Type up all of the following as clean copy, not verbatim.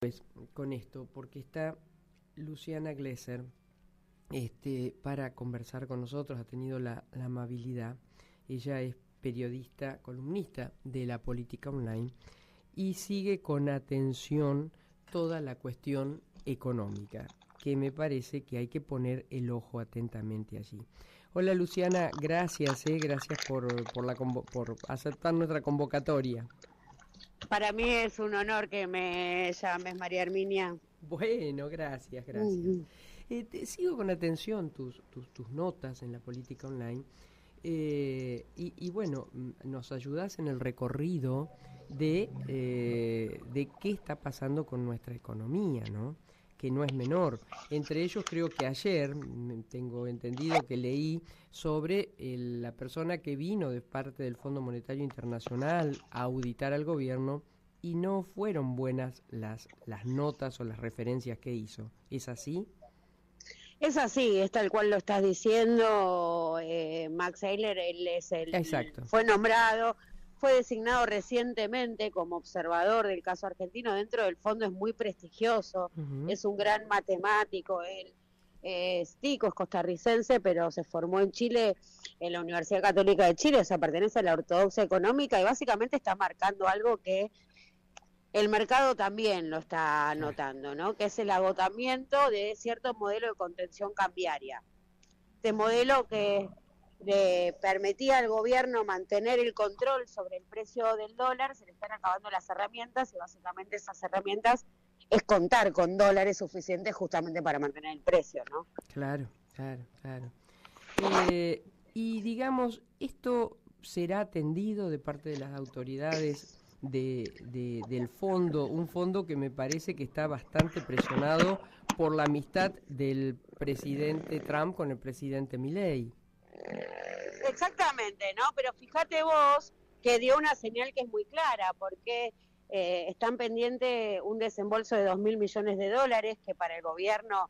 Pues con esto, porque está Luciana Glesser para conversar con nosotros, ha tenido la amabilidad. Ella es periodista, columnista de La Política Online y sigue con atención toda la cuestión económica, que me parece que hay que poner el ojo atentamente allí. Hola Luciana, gracias por aceptar nuestra convocatoria. Para mí es un honor que me llames, María Herminia. Bueno, gracias. Sigo con atención tus notas en La Política Online y bueno, nos ayudas en el recorrido de qué está pasando con nuestra economía, ¿no? Que no es menor. Entre ellos creo que ayer, tengo entendido que leí sobre la persona que vino de parte del Fondo Monetario Internacional a auditar al gobierno y no fueron buenas las notas o las referencias que hizo. ¿Es así? Es así, es tal cual lo estás diciendo. Max Eiler, Exacto. fue nombrado, fue designado recientemente como observador del caso argentino. Dentro del fondo es muy prestigioso, es un gran matemático. Él es tico, es costarricense, pero se formó en Chile, en la Universidad Católica de Chile, o sea, pertenece a la ortodoxia económica y básicamente está marcando algo que el mercado también lo está notando, ¿no? Que es el agotamiento de cierto modelo de contención cambiaria. Este modelo que le permitía al gobierno mantener el control sobre el precio del dólar, se le están acabando las herramientas y básicamente esas herramientas es contar con dólares suficientes justamente para mantener el precio, ¿no? Claro. Y digamos, ¿esto será atendido de parte de las autoridades del fondo? Un fondo que me parece que está bastante presionado por la amistad del presidente Trump con el presidente Milei. Exactamente, ¿no? Pero fíjate vos que dio una señal que es muy clara, porque están pendiente un desembolso de 2.000 millones de dólares, que para el gobierno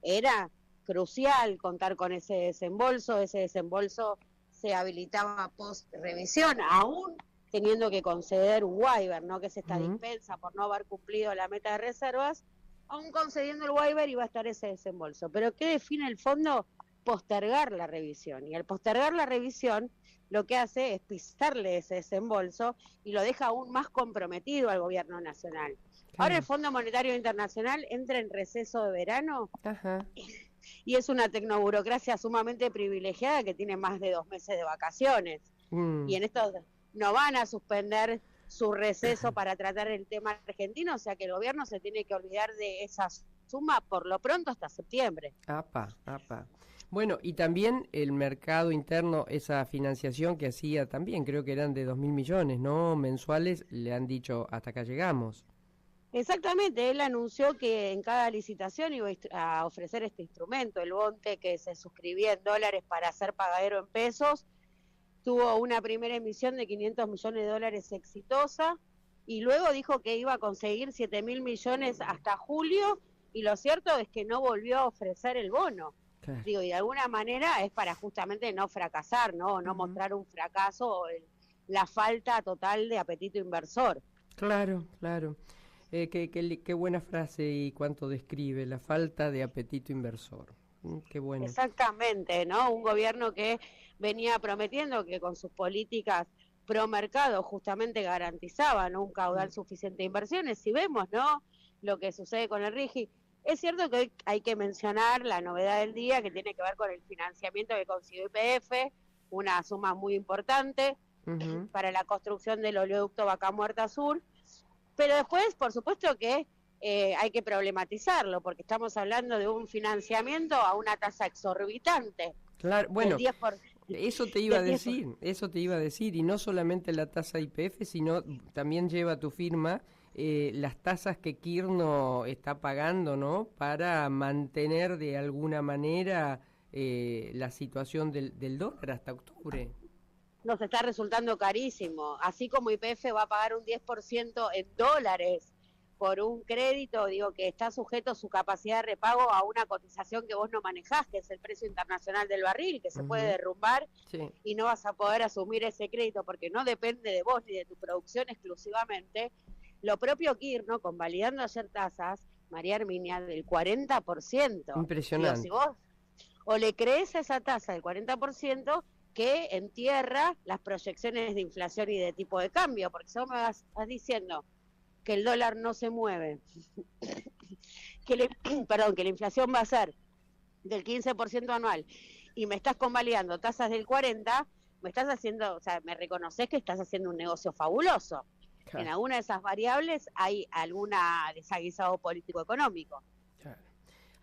era crucial contar con ese desembolso se habilitaba post revisión, aún teniendo que conceder un waiver, ¿no? Que es esta dispensa por no haber cumplido la meta de reservas, aún concediendo el waiver iba a estar ese desembolso. Pero ¿qué define el fondo? Postergar la revisión, y al postergar la revisión lo que hace es pisarle ese desembolso y lo deja aún más comprometido al gobierno nacional. Ahora el Fondo Monetario Internacional entra en receso de verano. Ajá. Y es una tecnoburocracia sumamente privilegiada que tiene más de 2 meses de vacaciones. Y en esto no van a suspender su receso para tratar el tema argentino, o sea que el gobierno se tiene que olvidar de esa suma por lo pronto hasta septiembre. Apa. Bueno, y también el mercado interno, esa financiación que hacía también, creo que eran de 2.000 millones, ¿no? Mensuales, le han dicho, hasta acá llegamos. Exactamente, él anunció que en cada licitación iba a ofrecer este instrumento, el bonte que se suscribía en dólares para ser pagadero en pesos. Tuvo una primera emisión de 500 millones de dólares exitosa y luego dijo que iba a conseguir 7.000 millones hasta julio, y lo cierto es que no volvió a ofrecer el bono. Claro. Digo, y de alguna manera es para justamente no fracasar, no mostrar un fracaso o la falta total de apetito inversor. Claro. Qué buena frase y cuánto describe la falta de apetito inversor. Qué bueno. Exactamente, ¿no? Un gobierno que venía prometiendo que con sus políticas pro mercado justamente garantizaban, ¿no?, un caudal suficiente de inversiones. Si vemos, ¿no?, lo que sucede con el RIGI, es cierto que hay que mencionar la novedad del día que tiene que ver con el financiamiento que consiguió YPF, una suma muy importante para la construcción del oleoducto Vaca Muerta Sur. Pero después, por supuesto que hay que problematizarlo, porque estamos hablando de un financiamiento a una tasa exorbitante. Claro, bueno, 10%, eso te iba a decir, y no solamente la tasa YPF, sino también lleva tu firma las tasas que Kirno está pagando, ¿no?, para mantener de alguna manera la situación del dólar hasta octubre. Nos está resultando carísimo, así como YPF va a pagar un 10% en dólares por un crédito, digo, que está sujeto su capacidad de repago a una cotización que vos no manejás, que es el precio internacional del barril, que se puede derrumbar, y no vas a poder asumir ese crédito porque no depende de vos ni de tu producción exclusivamente. Lo propio Kirchner, convalidando ayer tasas, María Herminia, del 40%. Impresionante. Digo, si vos o le crees a esa tasa del 40%, que entierra las proyecciones de inflación y de tipo de cambio, porque si vos me vas diciendo que el dólar no se mueve, que la inflación va a ser del 15% anual, y me estás convalidando tasas del 40%, me estás haciendo, o sea, me reconoces que estás haciendo un negocio fabuloso. Claro. En alguna de esas variables hay alguna desaguisado político-económico. Claro.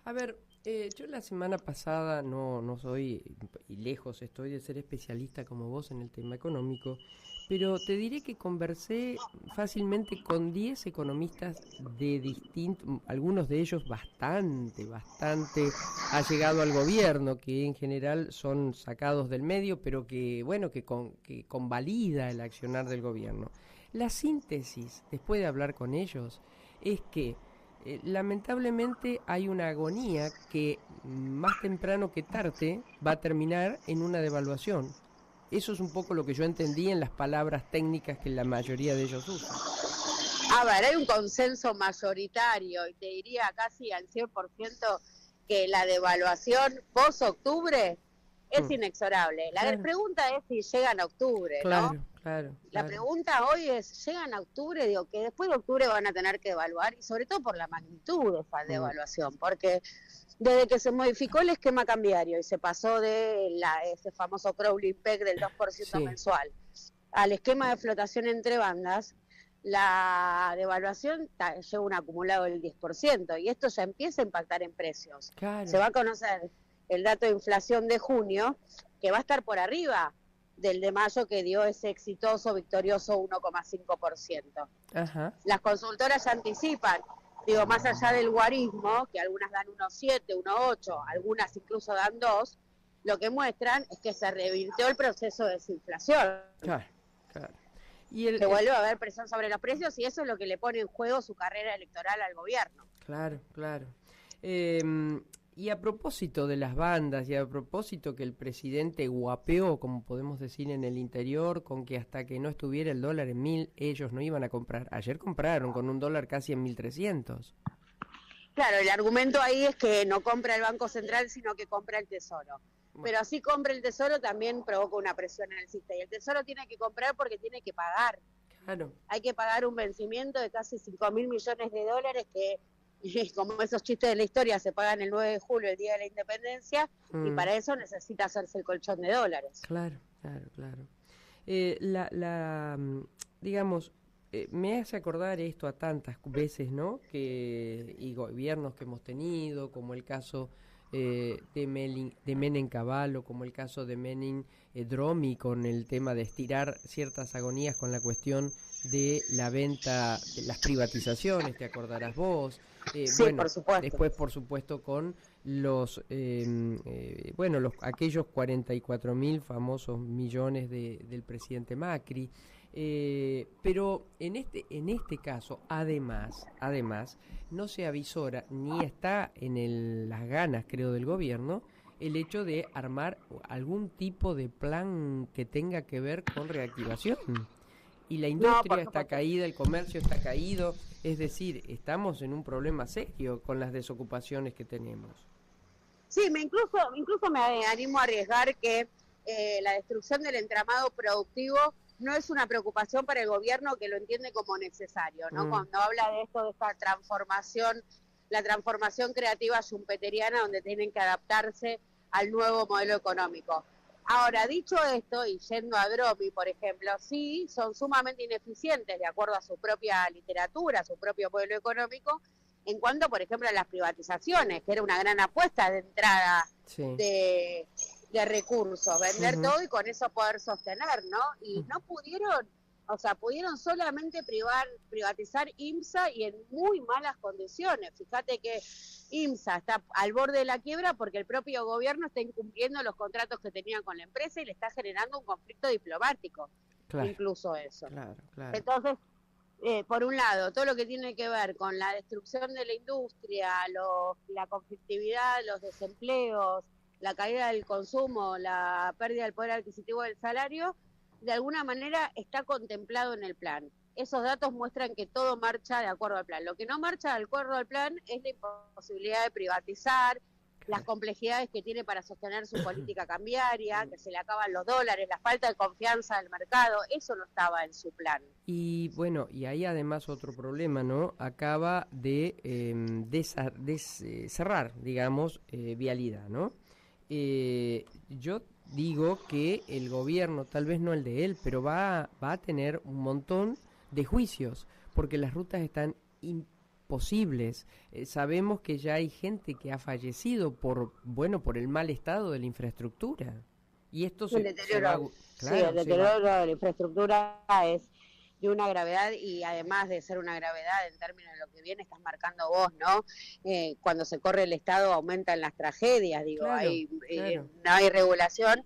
A ver, yo la semana pasada no soy, y lejos estoy de ser especialista como vos en el tema económico, pero te diré que conversé fácilmente con 10 economistas de distintos, algunos de ellos bastante allegado al gobierno, que en general son sacados del medio, pero que, bueno, que convalida el accionar del gobierno. La síntesis, después de hablar con ellos, es que lamentablemente hay una agonía que más temprano que tarde va a terminar en una devaluación. Eso es un poco lo que yo entendí en las palabras técnicas que la mayoría de ellos usan. A ver, hay un consenso mayoritario, y te diría casi al 100% que la devaluación post-octubre es inexorable. La pregunta es si llegan a octubre, ¿no? Claro. La pregunta hoy es, ¿llegan a octubre? Digo, que después de octubre van a tener que evaluar, y sobre todo por la magnitud de esa devaluación, porque desde que se modificó el esquema cambiario y se pasó de ese famoso crawling peg del 2% mensual al esquema de flotación entre bandas, la devaluación lleva un acumulado del 10%, y esto ya empieza a impactar en precios. Claro. Se va a conocer el dato de inflación de junio, que va a estar por arriba del de mayo, que dio ese exitoso, victorioso 1,5%. Ajá. Las consultoras anticipan, digo, más allá del guarismo, que algunas dan 1,7, 1,8, algunas incluso dan 2, lo que muestran es que se revirtió el proceso de desinflación. Claro. Y que vuelve a haber presión sobre los precios, y eso es lo que le pone en juego su carrera electoral al gobierno. Claro. Y a propósito de las bandas, y a propósito que el presidente guapeó, como podemos decir en el interior, con que hasta que no estuviera el dólar en 1.000, ellos no iban a comprar. Ayer compraron con un dólar casi en 1.300. Claro, el argumento ahí es que no compra el Banco Central, sino que compra el Tesoro. Pero así compra el Tesoro, también provoca una presión alcista. Y el Tesoro tiene que comprar porque tiene que pagar. Claro. Hay que pagar un vencimiento de casi 5.000 millones de dólares que, como esos chistes de la historia, se pagan el 9 de julio, el día de la independencia, y para eso necesita hacerse el colchón de dólares. Claro. Digamos, me hace acordar esto a tantas veces, ¿no? Y gobiernos que hemos tenido, como el caso de Menem Cavallo, como el caso de Menem Dromi, con el tema de estirar ciertas agonías con la cuestión de la venta, de las privatizaciones, te acordarás vos. Sí, bueno, por supuesto. Después, por supuesto, con los aquellos 44.000 famosos millones del presidente Macri. Pero en este caso, además, no se avisora ni está en las ganas, creo, del gobierno el hecho de armar algún tipo de plan que tenga que ver con reactivación. Y la industria está caída, el comercio está caído, es decir, estamos en un problema serio con las desocupaciones que tenemos. Sí, incluso me animo a arriesgar que la destrucción del entramado productivo no es una preocupación para el gobierno, que lo entiende como necesario, ¿no? Cuando habla de esto, de esta transformación, la transformación creativa schumpeteriana, donde tienen que adaptarse al nuevo modelo económico. Ahora, dicho esto, y yendo a Dromi, por ejemplo, sí, son sumamente ineficientes, de acuerdo a su propia literatura, a su propio modelo económico, en cuanto, por ejemplo, a las privatizaciones, que era una gran apuesta de entrada de recursos, vender todo y con eso poder sostener, ¿no? Y no pudieron, pudieron solamente privatizar IMSA, y en muy malas condiciones. Fíjate que IMSA está al borde de la quiebra porque el propio gobierno está incumpliendo los contratos que tenía con la empresa y le está generando un conflicto diplomático, incluso eso. Claro. Entonces, por un lado, todo lo que tiene que ver con la destrucción de la industria, la conflictividad, los desempleos, la caída del consumo, la pérdida del poder adquisitivo del salario, de alguna manera está contemplado en el plan. esos datos muestran que todo marcha de acuerdo al plan. Lo que no marcha de acuerdo al plan es la imposibilidad de privatizar, las complejidades que tiene para sostener su política cambiaria, que se le acaban los dólares, la falta de confianza del mercado, eso no estaba en su plan. Y bueno, y hay además otro problema, ¿no? Acaba de cerrar, digamos, vialidad, ¿no? Yo digo que el gobierno, tal vez no el de él, pero va a tener un montón de juicios, porque las rutas están imposibles. Sabemos que ya hay gente que ha fallecido por el mal estado de la infraestructura. Y esto el deterioro, el deterioro de la infraestructura es de una gravedad, y además de ser una gravedad en términos de lo que bien estás marcando vos, ¿no? Cuando se corre el Estado aumentan las tragedias, digo, no hay regulación,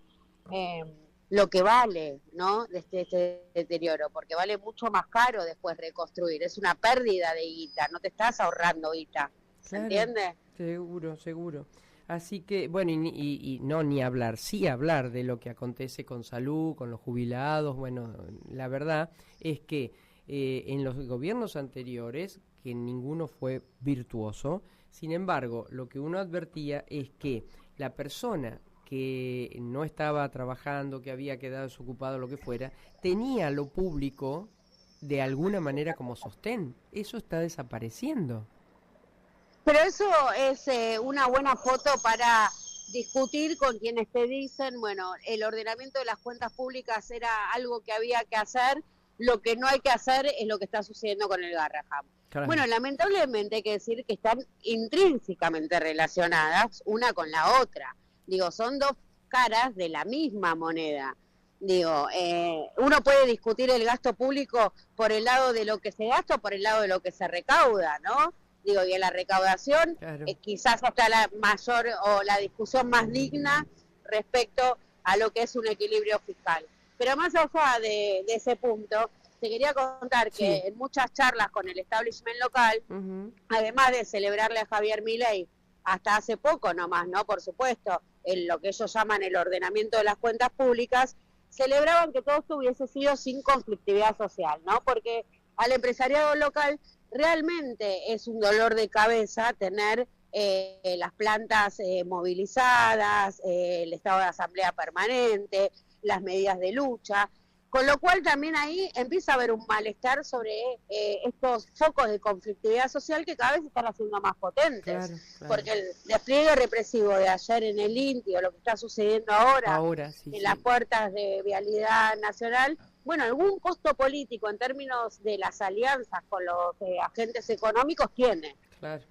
lo que vale, ¿no? De este deterioro, porque vale mucho más caro después reconstruir, es una pérdida de guita, no te estás ahorrando guita, ¿se entiende? Seguro. Así que, bueno, y no ni hablar, sí hablar de lo que acontece con salud, con los jubilados. Bueno, la verdad es que en los gobiernos anteriores, que ninguno fue virtuoso, sin embargo, lo que uno advertía es que la persona que no estaba trabajando, que había quedado desocupado, lo que fuera, tenía lo público de alguna manera como sostén. Eso está desapareciendo. Pero eso es una buena foto para discutir con quienes te dicen, bueno, el ordenamiento de las cuentas públicas era algo que había que hacer, lo que no hay que hacer es lo que está sucediendo con el Garraham. Claro. Bueno, lamentablemente hay que decir que están intrínsecamente relacionadas una con la otra. Digo, son dos caras de la misma moneda. Digo, uno puede discutir el gasto público por el lado de lo que se gasta o por el lado de lo que se recauda, ¿no? Digo, y en la recaudación claro. Quizás hasta la mayor o la discusión más digna respecto a lo que es un equilibrio fiscal. Pero más allá de ese punto, te quería contar que en muchas charlas con el establishment local, además de celebrarle a Javier Milei, hasta hace poco nomás, ¿no? Por supuesto, en lo que ellos llaman el ordenamiento de las cuentas públicas, celebraban que todo esto hubiese sido sin conflictividad social, ¿no? Porque al empresariado local realmente es un dolor de cabeza tener las plantas movilizadas, el estado de asamblea permanente, las medidas de lucha, con lo cual también ahí empieza a haber un malestar sobre estos focos de conflictividad social que cada vez están haciendo más potentes, claro. Porque el despliegue represivo de ayer en el INTI o lo que está sucediendo ahora en las puertas de Vialidad Nacional, bueno, algún costo político en términos de las alianzas con los agentes económicos tiene. Claro.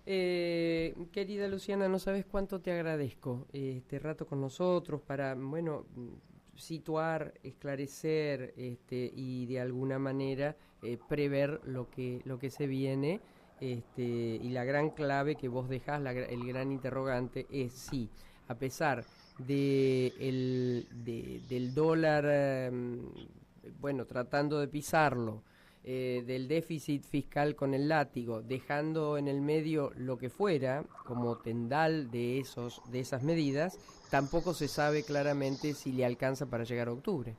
Querida Luciana, no sabes cuánto te agradezco este rato con nosotros para, bueno, situar, esclarecer y de alguna manera prever lo que se viene, y la gran clave que vos dejás, el gran interrogante es si, a pesar del dólar, bueno, tratando de pisarlo, del déficit fiscal con el látigo, dejando en el medio lo que fuera como tendal de esas medidas, tampoco se sabe claramente si le alcanza para llegar a octubre.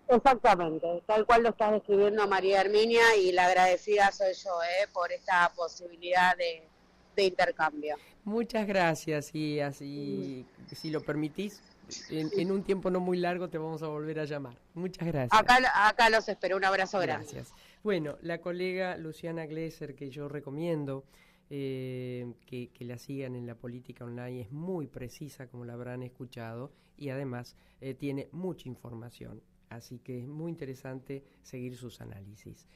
Exactamente, tal cual lo estás describiendo, María Herminia, y la agradecida soy yo por esta posibilidad de intercambio. Muchas gracias, y así, si lo permitís, en un tiempo no muy largo te vamos a volver a llamar. Muchas gracias. Acá los espero, un abrazo grande. Gracias. Bueno, la colega Luciana Glesser, que yo recomiendo que la sigan en La Política Online, es muy precisa, como la habrán escuchado, y además tiene mucha información. Así que es muy interesante seguir sus análisis.